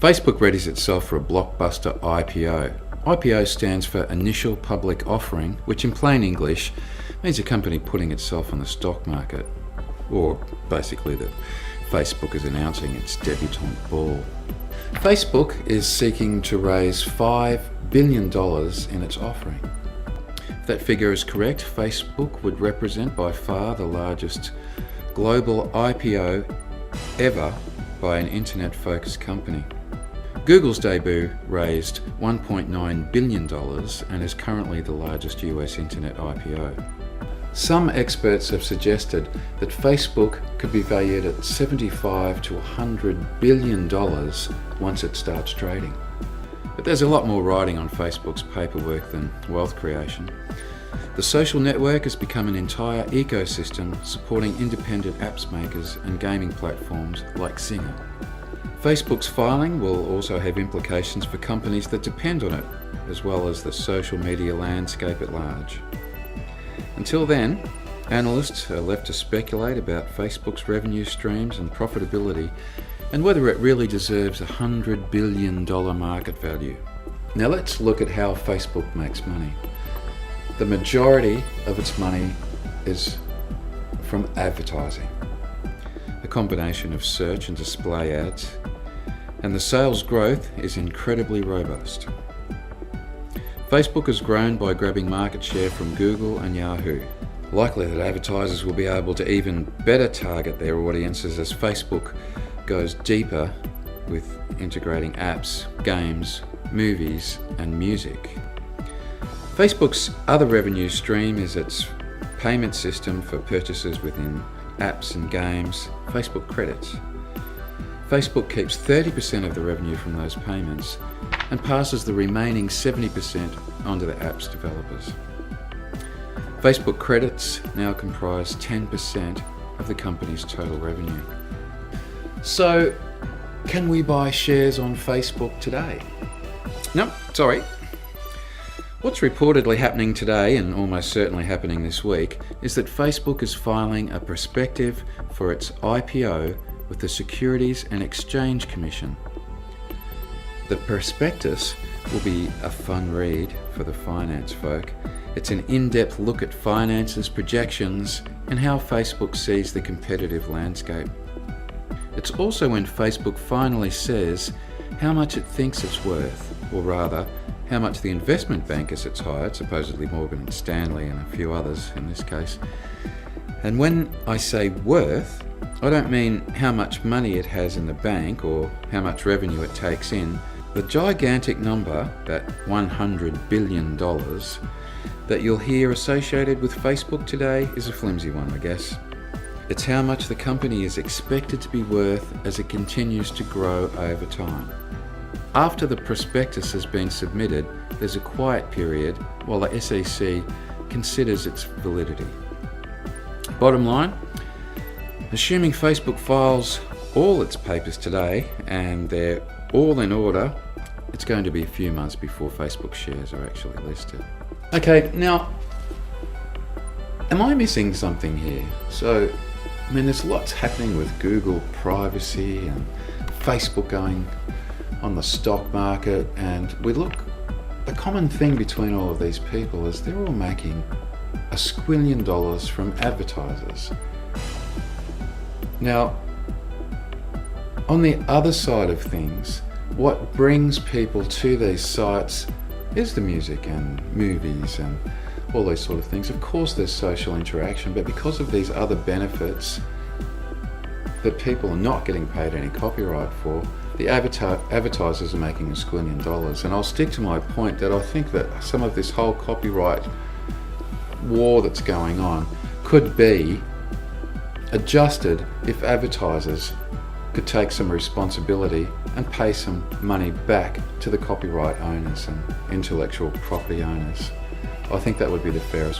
Facebook readies itself for a blockbuster IPO. IPO stands for Initial Public Offering, which in plain English means a company putting itself on the stock market, or basically that Facebook is announcing its debutante ball. Facebook is seeking to raise $5 billion in its offering. If that figure is correct, Facebook would represent by far the largest global IPO ever by an internet-focused company. Google's debut raised $1.9 billion and is currently the largest US internet IPO. Some experts have suggested that Facebook could be valued at $75 to $100 billion once it starts trading. But there's a lot more riding on Facebook's paperwork than wealth creation. The social network has become an entire ecosystem supporting independent apps makers and gaming platforms like Zynga. Facebook's filing will also have implications for companies that depend on it, as well as the social media landscape at large. Until then, analysts are left to speculate about Facebook's revenue streams and profitability and whether it really deserves a $100 billion market value. Now let's look at how Facebook makes money. The majority of its money is from advertising, a combination of search and display ads, and the sales growth is incredibly robust. Facebook has grown by grabbing market share from Google and Yahoo. Likely that advertisers will be able to even better target their audiences as Facebook goes deeper with integrating apps, games, movies, and music. Facebook's other revenue stream is its payment system for purchases within apps and games, Facebook Credits. Facebook keeps 30% of the revenue from those payments and passes the remaining 70% onto the app's developers. Facebook Credits now comprise 10% of the company's total revenue. So, can we buy shares on Facebook today? No, sorry. What's reportedly happening today, and almost certainly happening this week, is that Facebook is filing a prospectus for its IPO with the Securities and Exchange Commission. The prospectus will be a fun read for the finance folk. It's an in-depth look at finances, projections, and how Facebook sees the competitive landscape. It's also when Facebook finally says how much it thinks it's worth, or rather, how much the investment bankers it's hired, supposedly Morgan & Stanley and a few others in this case. And when I say worth, I don't mean how much money it has in the bank or how much revenue it takes in. The gigantic number, that $100 billion, that you'll hear associated with Facebook today is a flimsy one, I guess. It's how much the company is expected to be worth as it continues to grow over time. After the prospectus has been submitted, there's a quiet period while the SEC considers its validity. Bottom line, assuming Facebook files all its papers today and they're all in order, it's going to be a few months before Facebook shares are actually listed. Okay, now, am I missing something here? So, I mean, there's lots happening with Google privacy and Facebook going on the stock market, and the common thing between all of these people is they're all making $1 squillion from advertisers. Now, on the other side of things, what brings people to these sites is the music and movies and all those sort of things. Of course there's social interaction, but because of these other benefits that people are not getting paid any copyright for, the advertisers are making $1 squillion. And I'll stick to my point that I think that some of this whole copyright war that's going on could be adjusted if advertisers could take some responsibility and pay some money back to the copyright owners and intellectual property owners. I think that would be the fairest way.